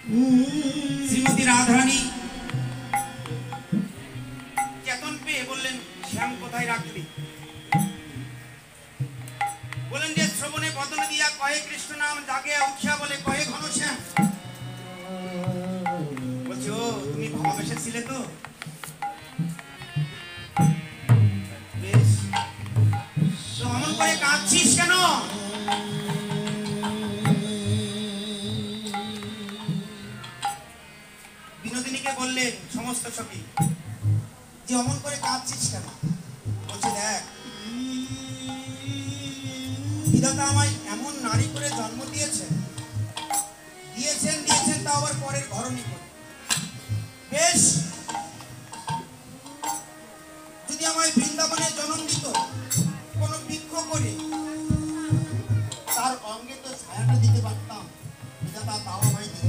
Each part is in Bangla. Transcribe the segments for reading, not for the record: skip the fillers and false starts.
শ্রীমতী রাধারানী চেতন পেয়ে বললেন, শ্যাম কোথায় রাখলি? বলেন যে শ্রবণে বদন দিয়া কহে কৃষ্ণ নাম, জাগে উঠিয়া বলে কহে ঘনশ্যাম। বলছি, ও তুমি ভালোবেসে ছিলে তো? বেশ, তো অমন করে কাঁদছিস কেন? বিনোদিনীকে বললেন সমস্ত সখী যে অমন করে কাঁদছিস কেন? বলছে, দেখ, বিধাতা আমায় এমন নারী করে জন্ম দিয়েছেন তা আবার পরের ঘরণী করে। বেশ, যদি আমায় বৃন্দাবনে জন্ম দিত কোন বৃক্ষ করে, তার অঙ্গে তো ছায়াটা দিতে পারতাম, বিধাতা তাও আমায় দিত।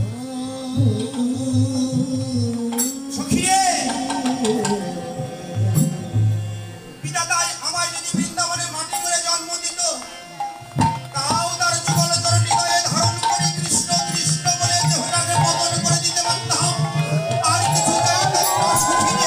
সখীরে, বিধাতা আমায় যদি বৃন্দাবনে মাটি করে জন্ম দিত, তাও তার যুগলতর হৃদয়ে ধারণ করে কৃষ্ণ কৃষ্ণ বলে দেহটাকে বদল করে দিতে পারতাম। আর কিছু চাইতাম না সখীরে।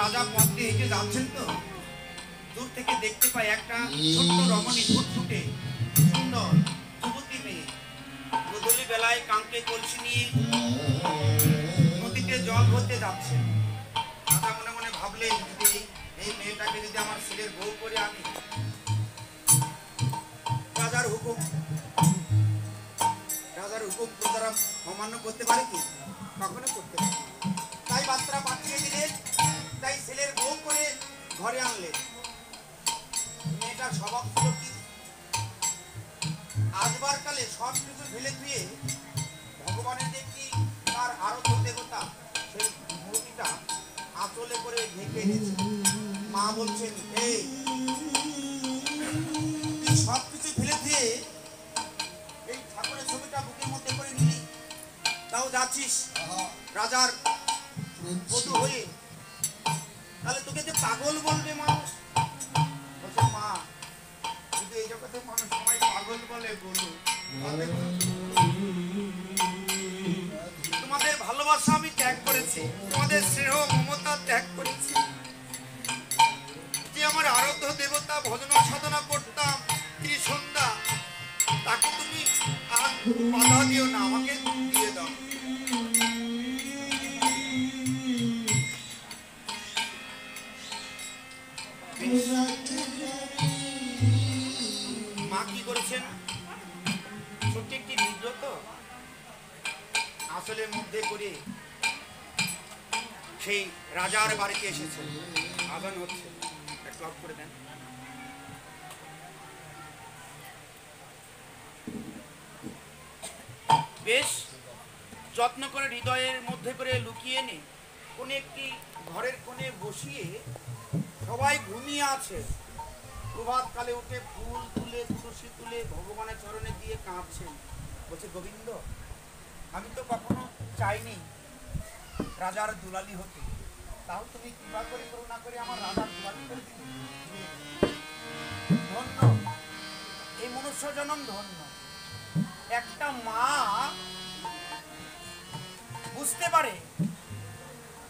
রাজা পথ দিয়ে হেঁটে যাচ্ছেন তো দূর থেকে দেখতে পায় একটা ছোট্ট রমণী, ফুটফুটে সুন্দর যুবতী মেয়ে গোধূলি বেলায় কাঁকে কলসি নিয়ে নদীতে জল ভরতে যাচ্ছে। রাজা মনে মনে ভাবলেন, যদি এই মেয়েটাকে যদি আমার ছেলের বউ করে আনি, রাজার হুকুম প্রজারা অমান্য করতে পারে কি? কখনো করতে পারে। তাই বার্তা পাঠিয়ে দিলেন, তাই ছেলের বউ করে ঘরে আনলেন। মেয়েটার স্বভাব ছিল কি, আসবার কালে সব কিছু ফেলে ধুয়ে ভগবানের দেখি তার আরাধ্য দেবতা সেই মূর্তিটা আঁচলে করে ঢেকে এনেছে। মা বলছেন, এই তুই সব কিছু ফেলে দিয়ে এই ঠাকুরের ছবিটা বুকের মধ্যে করে নিলি, তাও যাচ্ছিস রাজার বধূ হয়ে, তাহলে তোকে যে পাগল বলবে মানুষ। বলছে, মা, যদি এই জগতে মানুষ সবাই পাগল বলে বলুন, তোমাদের ভালোবাসা আমি ত্যাগ করেছি, তোমাদের স্নেহ মমতা ত্যাগ করেছি। যে আমার আরাধ্য দেবতা ভজন সাধনা করতাম ত্রিসন্ধ্যা, তাকে তুমি আর বাধা দিও না, আমাকে দিয়ে দাও। মা কি করেছেন, ছোট্ট একটি বিব্রত আসলের মধ্যে করে সেই রাজার বাড়িতে এসেছে। আদান হচ্ছে, একটু অফ করে দেন। বেশ যত্ন করে হৃদয়ের মধ্যে করে লুকিয়ে এনে কোন একটি ঘরের কোণে বসিয়ে সবাই ঘুমিয়ে আছে। প্রভাত কালে উঠে ফুল তুলে তুলসী তুলে ভগবানের চরণে দিয়ে কাঁদছেন। বলছে, গোবিন্দ, আমি তো কখনো চাইনি রাজার দুলালি হতে, তাও তুমি কৃপা করে করুণা করে আমার রাজার দুলালি করে দিলে। ধন্য এই মনুষ্য জনম, ধন্য। একটা মা বুঝতে পারে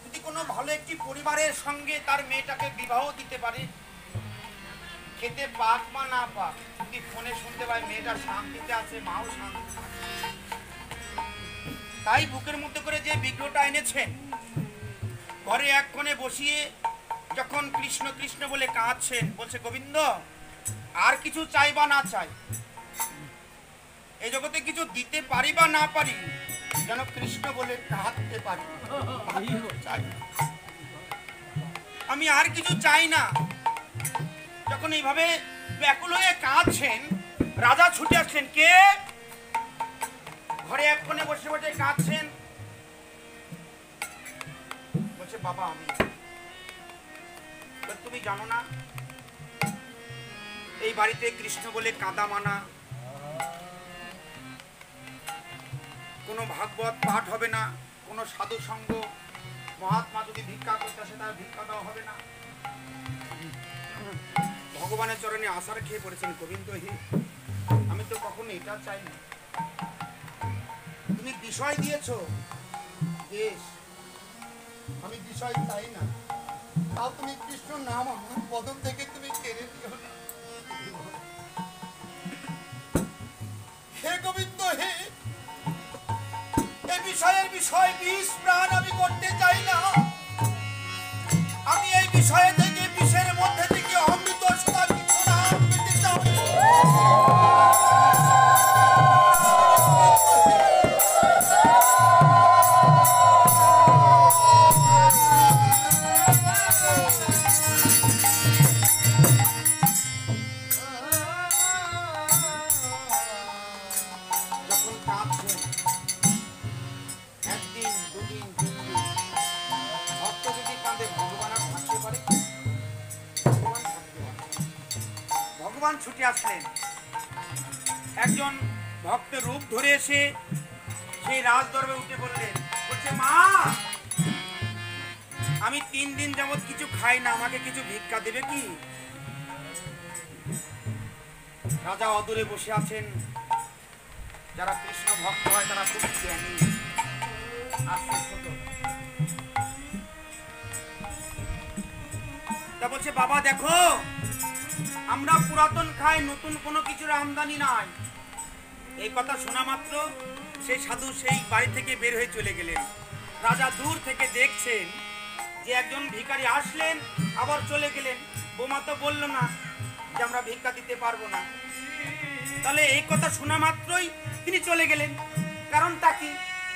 যদি কোনো ভালো একটি পরিবারের সঙ্গে তার মেয়েটাকে বিবাহ দিতে পারে, খেতে পাক বা না পাক, যদি ফোনে শুনতে পায় মেয়েটা শান্তিতে আছে, মাও শান্তিতে আছে। তাই বুকের মধ্যে করে যে বিগ্রহটা এনেছেন, ঘরে এক কোণে বসিয়ে যখন কৃষ্ণ কৃষ্ণ বলে কাঁদছেন, বলছে গোবিন্দ আর কিছু চাই বা না চাই, এই জগতে কিছু দিতে পারি বা না পারি, যেন কৃষ্ণ বলে কাঁদতে পারি, আমি আর কিছু চাই না। যখন এইভাবে ব্যাকুল হয়ে কাঁদছেন, রাজা ছুটে আসছেন। কে? ঘরে এক কোণে বসে বসে কাঁদছেন, বলছে বাবা আমি। তুমি জানো না এই বাড়িতে কৃষ্ণ বলে কাঁদা মানা, কোনো ভাগবত পাঠ হবে না, কোনো সাধু সঙ্গ, মহাত্মা যদি ভিক্ষা করতে আসে তার ভিক্ষা দেওয়া হবে না। ভগবানের চরণে আশার খেয়ে পড়েছেন গোবিন্দ হে, আমি তো কখনো এটা চাই না, তুমি বিষয় দিয়েছ বেশ, আমি বিষয় চাই না, তাও তুমি কৃষ্ণ নাম আমার পদম থেকে তুমি কেড়ে দিও না। হে গোবিন্দ হে, এই বিষয়ের বিষয় বিষ প্রাণ আমি করতে চাই না, আমি এই বিষয়ে থেকে বিষের মধ্যে থেকে অমৃত সুধা কিছু নাম পেতে চাই। ছুটে আসলেন, একজন ভক্ত রূপ ধরে এসে সেই রাজদরবারে উঠে বললেন, বলছে মা আমি 3 দিন যাবত কিছু খাই না, আমাকে কিছু ভিক্ষা দেবে কি? রাজা অদূরে বসে আছেন, যারা কৃষ্ণ ভক্ত হয় তারা খুব জ্ঞানী, তা বলছে বাবা দেখো আমরা পুরাতন খাই, নতুন কোনো কিছুর আমদানি নাই। এই কথা শোনা মাত্র সেই সাধু সেই বাড়ি থেকে বের হয়ে চলে গেলেন। রাজা দূর থেকে দেখছেন যে একজন ভিখারি আসলেন আবার চলে গেলেন, বোমা তো বলল না যে আমরা ভিক্ষা দিতে পারবো না, তাহলে এই কথা শোনা মাত্রই তিনি চলে গেলেন। কারণটা কি?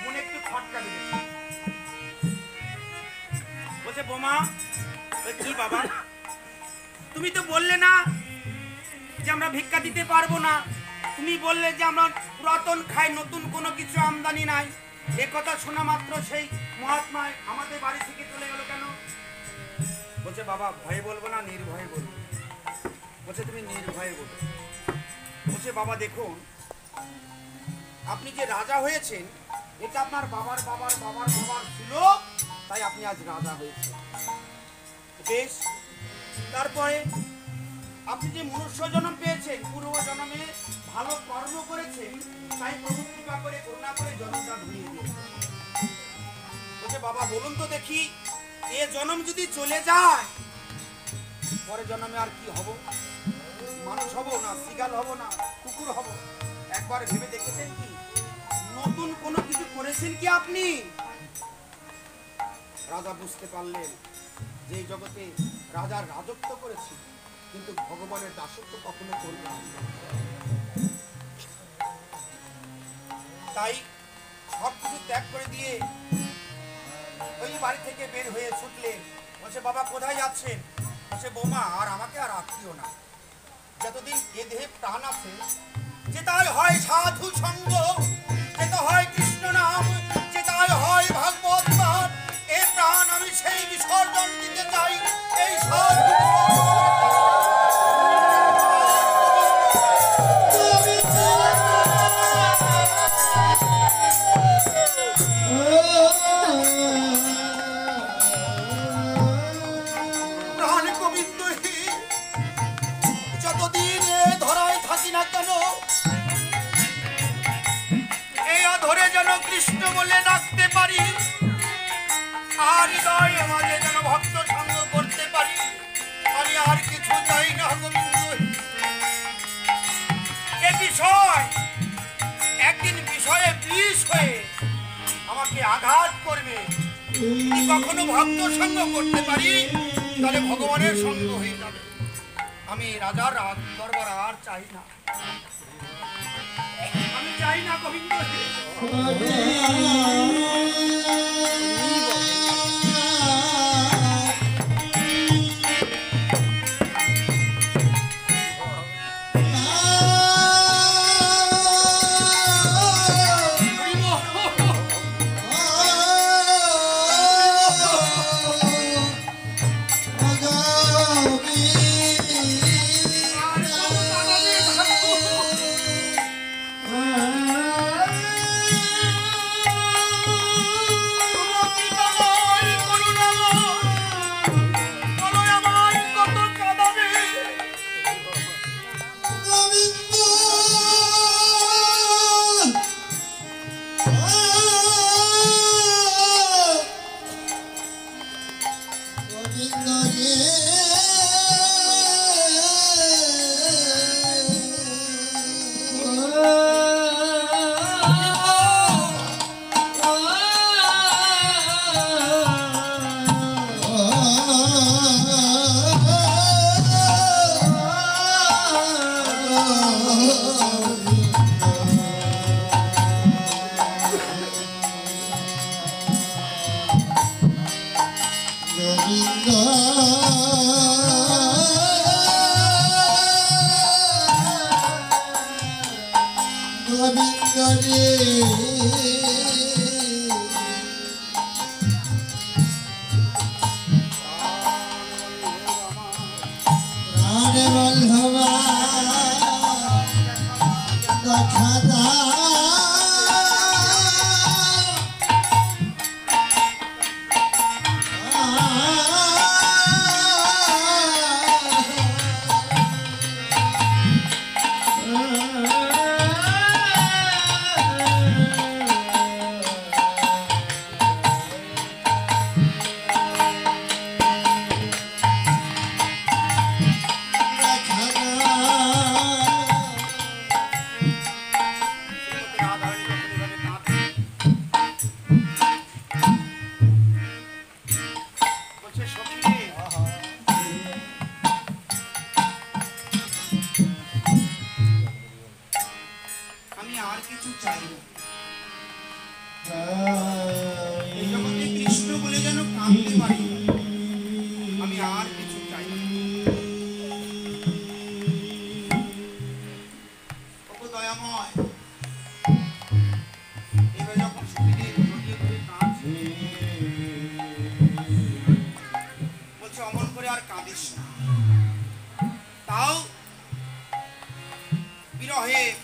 মনে একটু খটকা দিলেন, বলছে বোমা কি বাবা তুমি তো বললে না যে আমরা ভিক্ষা দিতে পারবো না, তুমি বললে যে আমরা পুরাতন খাই, নতুন কোনো কিছু আমদানি নাই, এ কথা শোনা মাত্র সেই মহাত্মা আমাদের বাড়ি থেকে চলে গেল কেন? বলছে বাবা ভয়ে বলবো না, নির্ভয়ে বলবো। বলছে তুমি নির্ভয়ে বলো। বলছে বাবা দেখুন আপনি যে রাজা হয়েছেন এটা আপনার বাবার বাবার বাবার বাবার ছিল, তাই আপনি আজ রাজা হয়েছেন। বেশ, তারপরে আপনি যে মনুষ্য জন্ম পেয়েছেন, পূর্ব জন্মে ভালো কর্ম করেছেন, তাই প্রভু কৃপা করে করুণা করে জন্মটা ধরিয়ে দিয়েছেন। বলছে বাবা বলুন তো দেখি, এ জন্ম যদি চলে যায় পরে জন্মে আর কি হব? মানুষ হব না, শিগাল হব না, কুকুর হব? একবার ভেবে দেখেছেন কি নতুন কোনো কিছু করেছেন কি আপনি? রাজা বুঝতে পারলেন যে এই জগতে রাজার রাজত্ব করেছি কিন্তু ভগবানের দাসত্ব কখনো করলাম না। তাই সব কিছু ত্যাগ করে দিয়ে ওই বাড়ি থেকে বের হয়ে ছুটলেন। বলছে বাবা কোথায় যাচ্ছেন? বলছে বোমা আর আমাকে আর আত্মীয় না, যতদিন এ দেহে প্রাণ আছে যেটাই হয় সাধু সঙ্গ, যেটা হয় কৃষ্ণ নাম, যেটাই হয় ভাগবত পাঠ, এ প্রাণ আমি সেই বিসর্জন দিতে চাই এই সাধু। যতদিন এ ধরায় থাকি না কেন এই অধরে যেন কৃষ্ণ বলে ডাকতে পারি, আমার হৃদয় মাঝে যেন ভক্ত সঙ্গ করতে পারি, আমি আর কিছু চাই না গোবিন্দ। এ বিষয় একদিন বিষয়ে বিষ হয়ে আমাকে আঘাত করবে। যদি কখনো ভক্ত সঙ্গ করতে পারি তাহলে ভগবানের সঙ্গ হয়ে যাবে। আমি রাজার দরবার আর চাই না, আমি চাই না গোবিন্দ।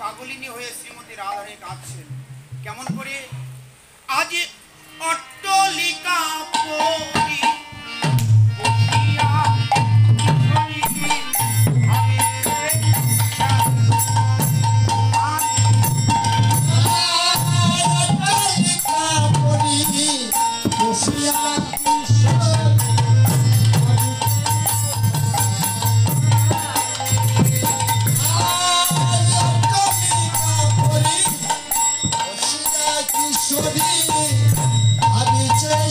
পাগলিনী হয়ে শ্রীমতী রাধারে কাঁদছেন কেমন করে? আজ অট্টলিকা পরি আমি চাই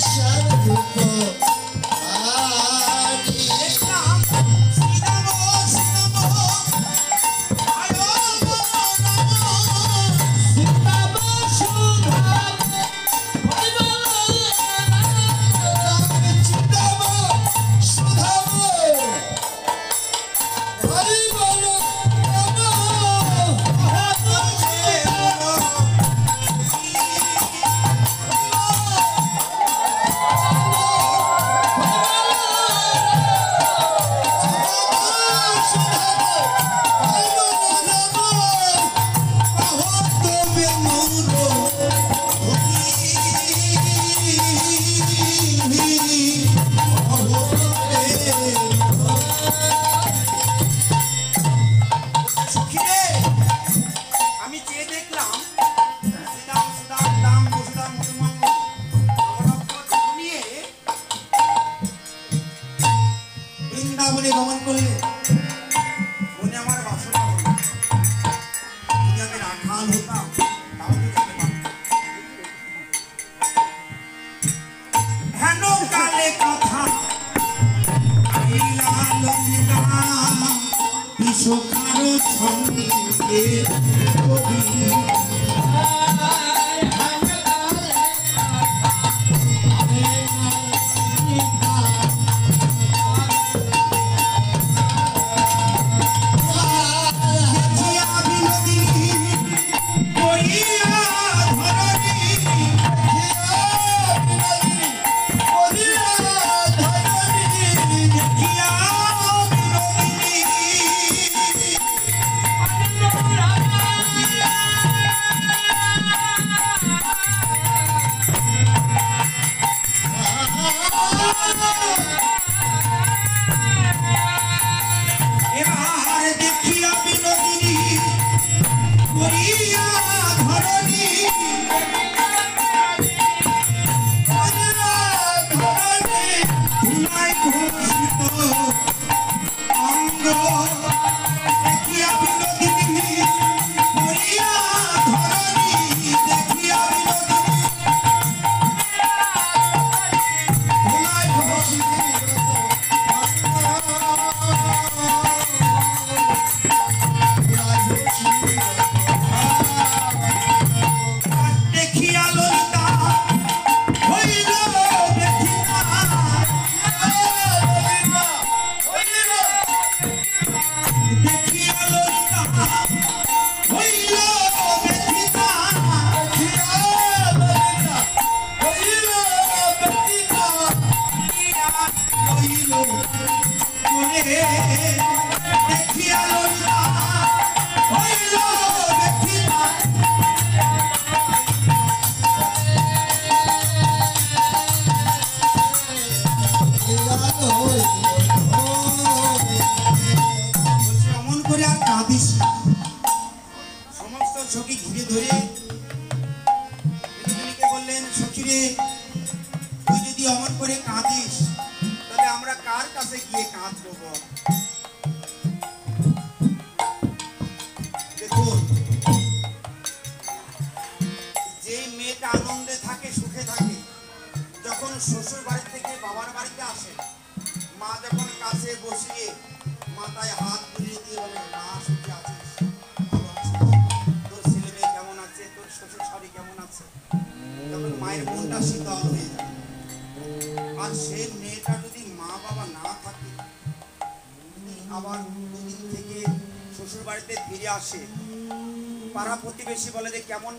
পাড়া প্রতিবেশী বলে যে কেমন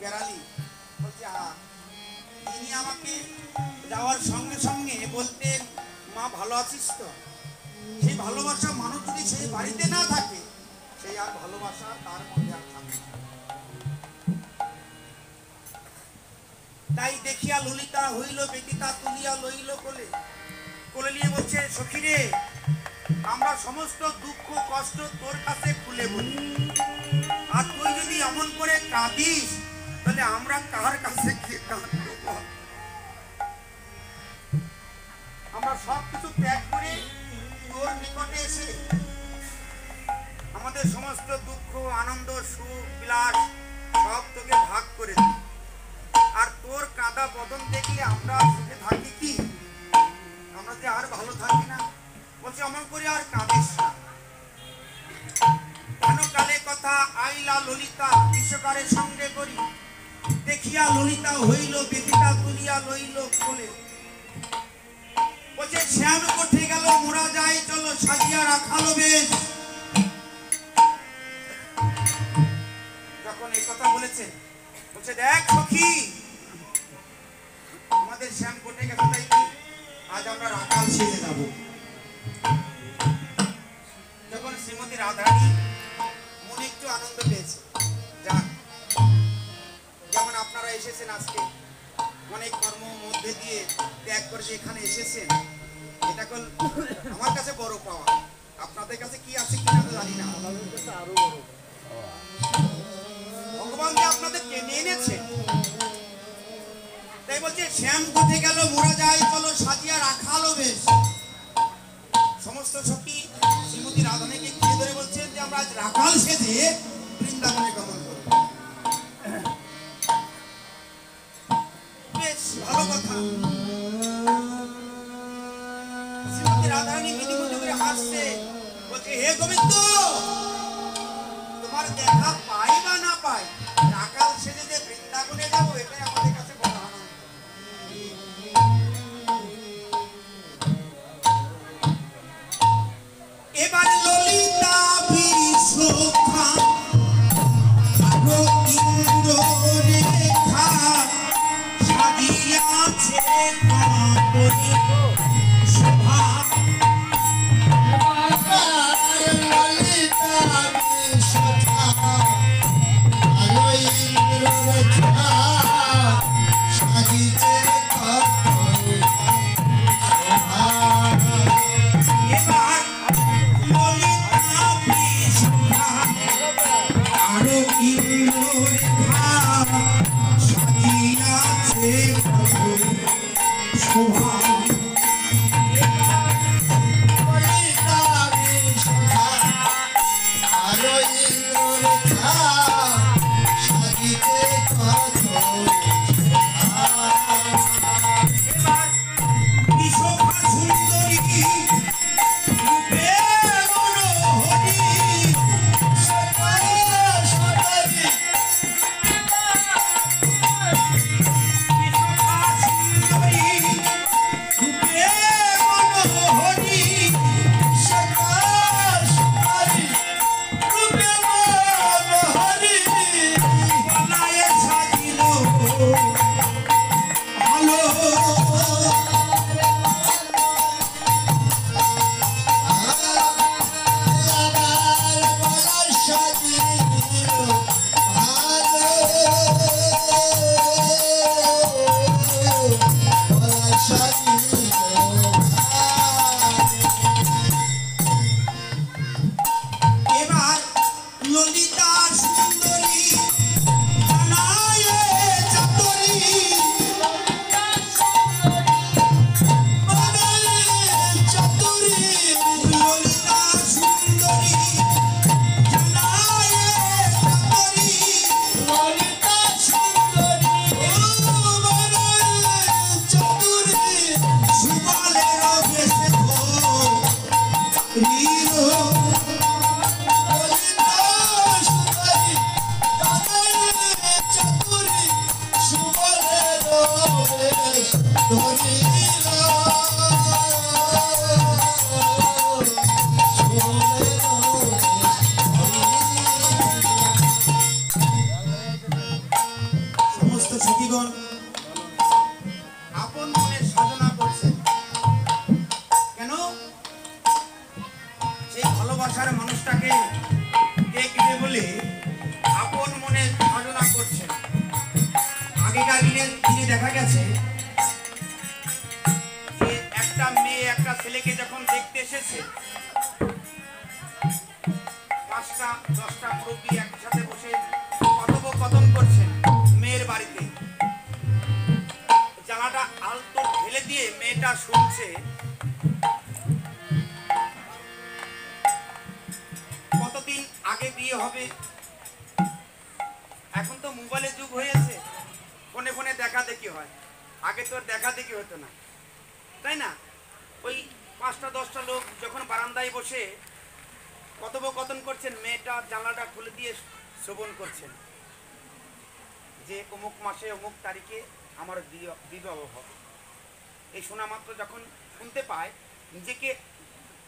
বেড়ালি, বলছে তিনি আমাকে যাওয়ার সঙ্গে সঙ্গে বলতেন মা ভালো আছিস তো। সেই ভালোবাসা মানুষ যদি সেই বাড়িতে না থাকে, সেই আর ভালোবাসা তার মধ্যে আর থাকে। তাই দেখিয়া ললিতা হইল বেটিতা তুলিয়া লইল কোলে, কোলে নিয়ে বলছে সখী রে, আমরা সমস্ত দুঃখ কষ্ট তোর কাছে খুলে বলি, আর তুই যদি এমন করে কাঁদিস তাহলে আমরা কার কাছে গিয়ে কাঁদব? আমরা সবকিছু ত্যাগ করে তোর নিকটে এসে আমাদের সমস্ত দুঃখ আনন্দ সুখ বিলাস সব তোকে ভাগ করে দিই, আর তোর কাঁদা বদন দেখলে আমরা সুখে থাকি কি? আমরা যে আর ভালো থাকি না। বলছে অমন করে আর কাঁদিস না। কেন কালে কথা আইলা ললিতা বিশ্বকারের সঙ্গে করি, দেখিয়া ললিতা হইল বেটিতা তুলিয়া লইল কোলে। বলছে শ্যাম কোঠে গেল মোরা যায় চলো সাজিয়া রাখালো বেশ। যখন এই কথা বলেছে, বলছে দেখ সখী, আমাদের শ্যাম কোঠে গেছে, তাই কি আজ আমরা রাখাল সেজে যাবো। যখন শ্রীমতী রাধারানী মনে একটু আনন্দ পেয়েছে, যাক যেমন আপনারা এসেছেন আজকে অনেক কর্ম মধ্যে দিয়ে ত্যাগ করে যে এখানে এসেছেন, এটা আমার কাছে বড় পাওয়া। আপনাদের কাছে কি আছে কিনা তো জানি না, আরো বড় ভগবান যে আপনাদের টেনে এনেছে। তাই বলছে শ্যাম কোঠে গেল মোরা যায় চলো সাজিয়া রাখালো বেশ। সমস্ত সখী শ্রীমতী রাধারানীকে ঘিরে ধরে বলছেন যে আমরা আজ রাখাল সেজে বৃন্দাবনে গমন করব। বেশ ভালো কথা। শ্রীমতী রাধারানী বিধিমতো করে হাসছে, বলছে হে গোবিন্দ, তোমার দেখা পাই বা না পাই, রাখাল সেজে যে বৃন্দাবনে যাবো এটাই আমাদের কাছে বড় আনন্দ। এবার ললিতা বিশোখা ইন্দ্র রেখা সাজিয়াছে শোভা।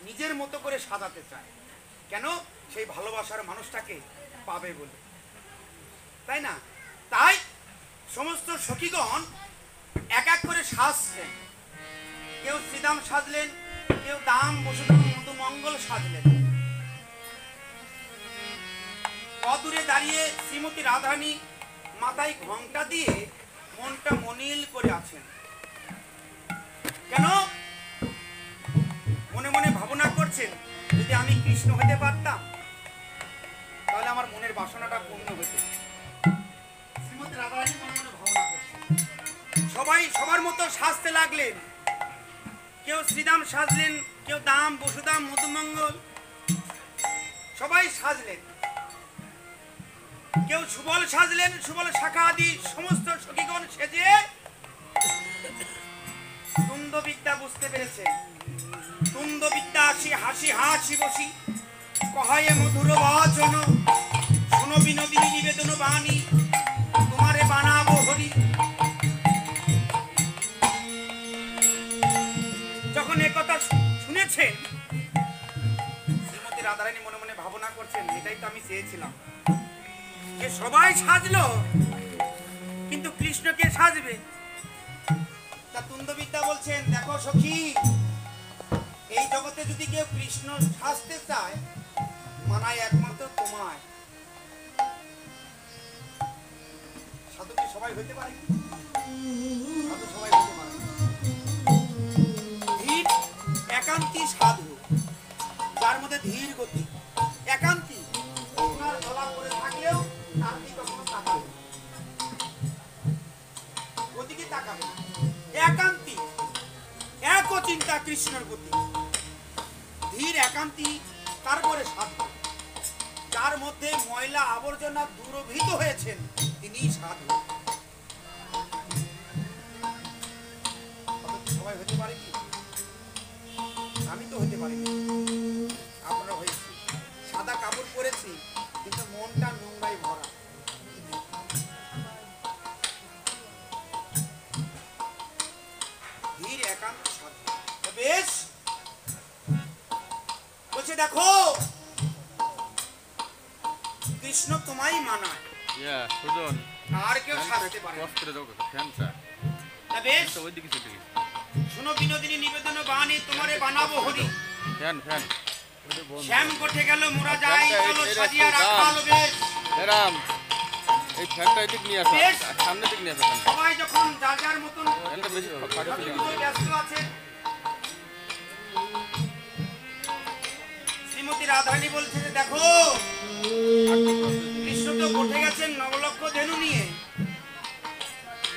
নিজের মতো করে সাজাতে চায় কেন? সেই ভালোবাসার মানুষটাকে পাবে বলে, তাই না? তাই সমস্ত সখীগণ এক এক করে সাজছেন। কেউ শ্রীদাম সাজলেন, কেউ দাম বসুদাম মধুমঙ্গল সাজলেন। অদূরে দাঁড়িয়ে শ্রীমতী রাধারানী মাথায় ঘোমটা দিয়ে মনটা মনিল করে আছেন। কেন? মনে মনে ভাবনা করছেন, যদি আমি কৃষ্ণ হতে পারতাম তাহলে আমার মনের বাসনাটা পূর্ণ হতো। শ্রীমতী রাধারানী মনে মনে ভাবনা করছেন। সবাই সবার মতো সাজতে লাগলেন। কেউ শ্রীদাম সাজলেন, কেউ দাম বসুদাম মধুমঙ্গল, সবাই সাজলেন। কেউ সুবল সাজলেন, সুবল শাখা আদি সমস্ত সখীগণ সেজে তুন্দবিদ্যা বুঝতে পেরেছেন। তুন্দবিদ্যা আসি হাসি হাসি বসি কহায়ে মধুর বচন, শোনো সেটাই তো আমি চেয়েছিলাম, যে সবাই সাজলো কিন্তু কৃষ্ণকে সাজবে। তা তুন্দবিদ্যা বলছেন, দেখো সখী, এই জগতে যদি কেউ কৃষ্ণ সাজতে চায়, মানায় একমাত্র তোমায়। সাধু কি সবাই হইতে পারে? সাধু সবাই হইতে পারে। ধীর একান্তী সাধু, যার মধ্যে ধীর গতি, একান্তী, আপনার গলা করে থাকলেও তার দিকে কখনো তাকাবে, ওদিকে তাকাবে, একান্তী, এক চিন্তা কৃষ্ণের প্রতি, ধীর একান্তী, তারপরে সাধু, যার মধ্যে ময়লা আবর্জনা দূরভূত হয়েছেন, তিনি সাধু। সবাই হতে পারে কি? আমি তো হতে পারি, আমরা হয়েছি, সাদা কাপড় পরেছি কিন্তু মনটা নোংরায় ভরা। ধীর একান্ত সাধু। বেশ বলছে, দেখো কৃষ্ণ তোমায় মানায়, আর কেউ সাজতে পারে না। বেশ শোনো বিনোদিনী নিবেদন বাণী, তোমারে বানাবো হরি। শ্যাম গোঠে গেল মোরা যাই, চলো সাজিয়া রাখাল বেশ। এই ফ্যানটা এদিক নিয়ে আসো, সামনে দিক নিয়ে আসো। সবাই যখন যার যার মতন ব্যস্ত আছে, শ্রীমতী রাধারানী বলছে যে দেখো কৃষ্ণ তো গোঠে গেছেন নবলক্ষ ধেনু নিয়ে,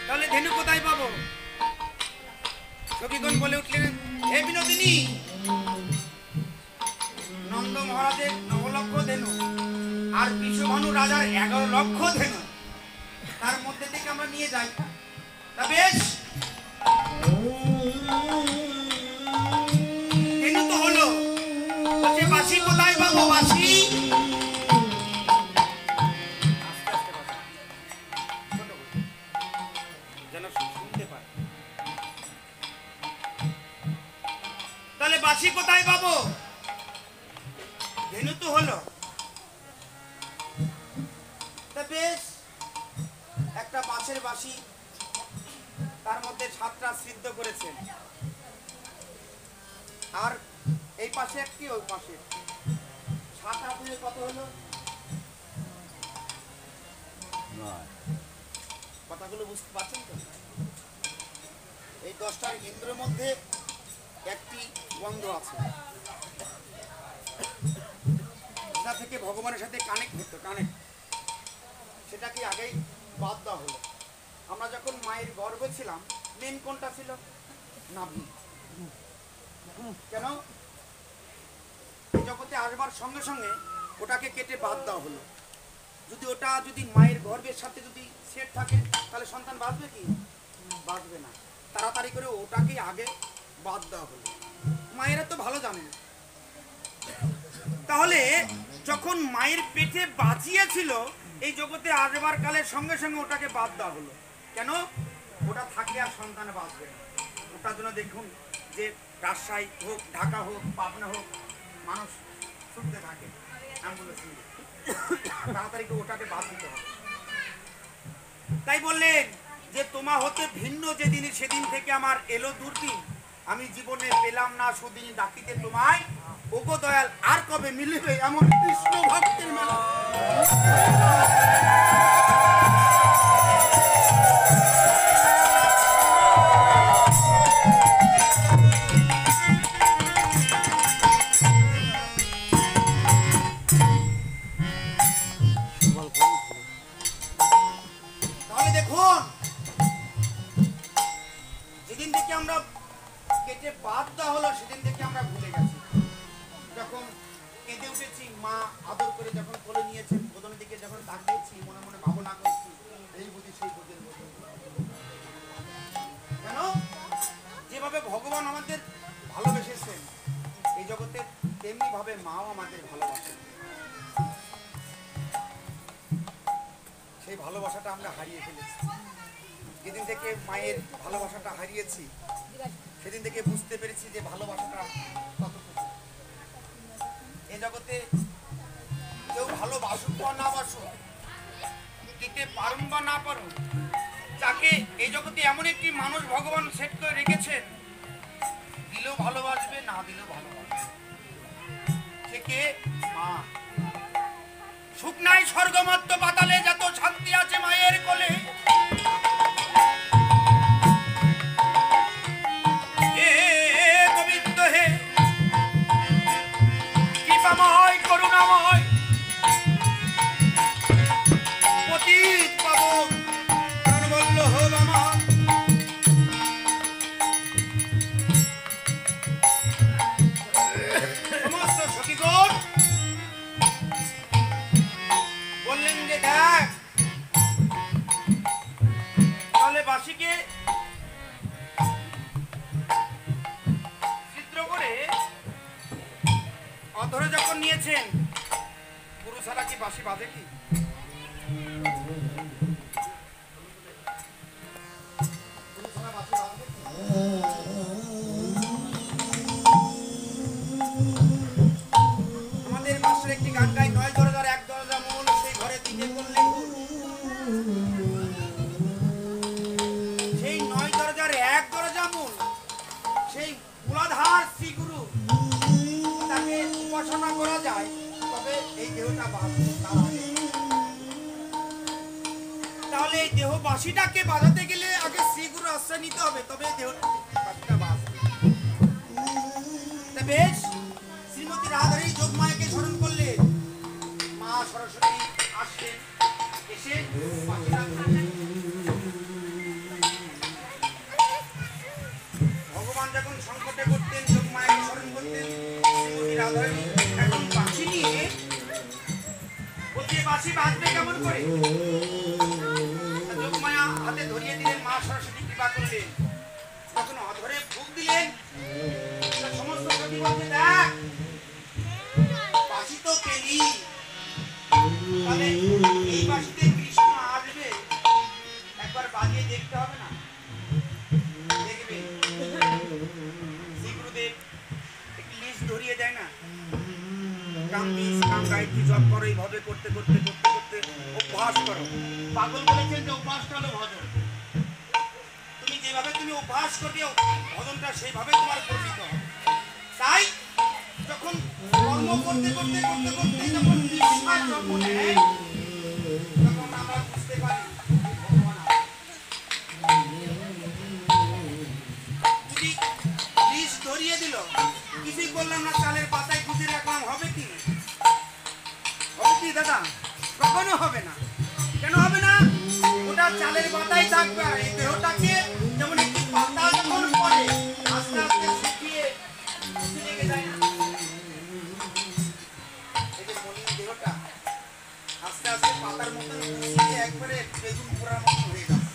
তাহলে ধেনু কোথায় পাবো? সখীগণ বলে উঠলেন, হে বিনোদিনী, নন্দ মহারাজের 9 লক্ষ ধেনু আর বিশ্বভানু রাজার 11 লক্ষ ধেনু, তার মধ্যে থেকে আমরা নিয়ে যাই। তা বেশ, ধেনু তো হলো, বলছে বাঁশি কোথায় পাবো? বাঁশি যেন শুনতে পায়, তাহলে বাঁশি কোথায় পাবো? ধেনু তো হলো। তা বেশ, একটা বাঁশের বাঁশি, তার মধ্যে 7টা সিদ্ধ করেছেন, আর এই পাশে একটি, ওই পাশে 7 হাত হলে কত হলো? কথাগুলো বুঝতে পারছেন তো? এই 10টার ইন্দ্রের মধ্যে একটি বন্ধ আছে, যেটা থেকে ভগবানের সাথে কানেক্ট হতো, কানেক্ট, সেটাকে আগেই বাদ দেওয়া হলো। আমরা যখন মায়ের গর্ভে ছিলাম, মেন কোনটা ছিল? নাভি। কেন? জগতে আসবার সঙ্গে সঙ্গে ওটাকে কেটে বাদ দেওয়া হলো। ওটা যদি মায়ের গর্ভের সাথে যদি সেট থাকে, তাহলে সন্তান বাঁচবে কি? বাঁচবে না। তাড়াতাড়ি করে ওটাকে আগে বাদ দেওয়া হলো। মায়েরা তো ভালো জানেন। তাহলে যখন মায়ের পেটে বাঁচিয়েছিল, এই জগতে আসবার কালের সঙ্গে সঙ্গে ওটাকে বাদ দেওয়া হলো। কেন? ওটা থাকলে আর সন্তান বাঁচবে না। ওটার জন্য দেখুন যে রাজশাহী হোক, ঢাকা হোক, পাবনা হোক, মানুষ ছুটতে থাকে অ্যাম্বুলেন্স নিয়ে, তাড়াতাড়ি করে ওটাকে বাদ দিতে হবে। তাই বললেন যে তোমা হতে ভিন্ন যেদিন, সেদিন থেকে আমার এলো দুর্দিন, আমি জীবনে পেলাম না সুদিন ডাকিতে তোমায়, ওগো দয়াল আর কবে মিলিবে এমন কৃষ্ণ ভক্তের মেলা। তাহলে দেখুন, যেদিন থেকে আমরা কেটে বাদ দেওয়া হলো, সেদিন থেকে আমরা ভুলে গেছি। যখন কেঁদে উঠেছি, মা আদর করে যখন কোলে নিয়েছেন, বদনের দিকে যখন তাকিয়েছি, মনে মনে ভাবনা করছি, এই বুঝি সেই বুঝের মতো। কেন? যেভাবে ভগবান আমাদের ভালোবেসেছেন এই জগতে, তেমনি ভাবে মাও আমাদের ভালোবাসেন। সেই ভালোবাসাটা আমরা হারিয়ে ফেলেছি। যেদিন থেকে মায়ের ভালোবাসাটা হারিয়েছি, সেদিন থেকে বুঝতে পেরেছি যে ভালোবাসাটা কতটুকু। এই জগতে কেউ ভালোবাসুক বা না বাসুক, দিতে পারুন বা না পারুন, তাকে এই জগতে এমন একটি মানুষ ভগবান সেট করে রেখেছেন, দিলেও ভালোবাসবে, না দিলেও ভালোবাসবে। সে কে? মা। সুখ নাই স্বর্গমত্ত পাতালে, যত শান্তি আছে মায়ের কোলে। হে গোবিন্দ হে, কৃপাময় করুণাময়, পতিত পাবন প্রাণবল্লভ আমার। সমস্ত সখীগণ বললেন যে দেখ, তাহলে বাসিকে চিত্র করে অধরে যখন নিয়েছেন, গুরু ছাড়া কি বাঁশি বাজে কি? আমাদের মাস্টার একটি গান গায়, ৯ দরজার ১ দরজা মূল, সেই ঘরে দিতে করলে ভুল। সেই ৯ দরজার ১ দরজা মূল, সেই মূলাধার শ্রী গুরু, তাকে উপাসনা করা যায়, তবে এই দেহটা বাঁচবে। তাহলে এই দেহ বাঁশিটাকে বাজাতে গেলে আগে শ্রী গুরু আশ্রয় নিতে হবে, তবে এই দেহটা বাঁশিটা বাজবে। বেশ, শ্রীমতী রাধারী যোগমায়াকে স্মরণ করলে মা সরস্বতী আসছেন, এসে বাঁশিটা ধরেছেন। ভগবান যখন সংকটে পড়তেন, যোগমায়াকে স্মরণ করতেন, শ্রীমতী রাধারী এখন বাঁশি নিয়ে বলছে বাঁশি বাজবে কেমন করে? যোগমায়া হাতে ধরিয়ে দিলেন, মা সরস্বতী কৃপা করলেন, তখন অধরে ফুঁক দিলেন। সমস্ত সখী বলছে দেখ, বাঁশি তো পেলি, তাহলে এই বাঁশিতে কৃষ্ণ আসবে, একবার বাজিয়ে দেখতে হবে না? দেখবে শ্রী গুরুদেব একটি লিস্ট ধরিয়ে দেয় না, কাম বীজ কাম গায়ত্রী জপ করো, এইভাবে করতে করতে করতে করতে অভ্যাস করো। পাগল বলেছেন যে অভ্যাসটা হলো ভজন। তুমি যেভাবে তুমি অভ্যাস করবে, ভজনটা সেইভাবে তোমার গঠিত হবে। তাই যখন কর্ম করতে করতে করতে করতে যখন নিঃশ্বাস জন্ম নেয়, তখন আমরা বুঝতে পারি ভগবান আছে। যদি লিস্ট ধরিয়ে দিল, কিছুই করলাম না, চালের পাতায় খুঁজে রাখলাম, হবে কি? হবে কি দাদা? কখনো হবে না। কেন হবে না? ওটা চালের পাতায় থাকবে। আর এই দেহটাকে যেমন একটি পাতা যখন পড়ে আস্তে আস্তে শুকিয়ে লেগে যায় না, এই যে মলিন দেহটা আস্তে আস্তে পাতার মতন শুকিয়ে একবারে বেগুন পোড়ার মতন হয়ে যাচ্ছে।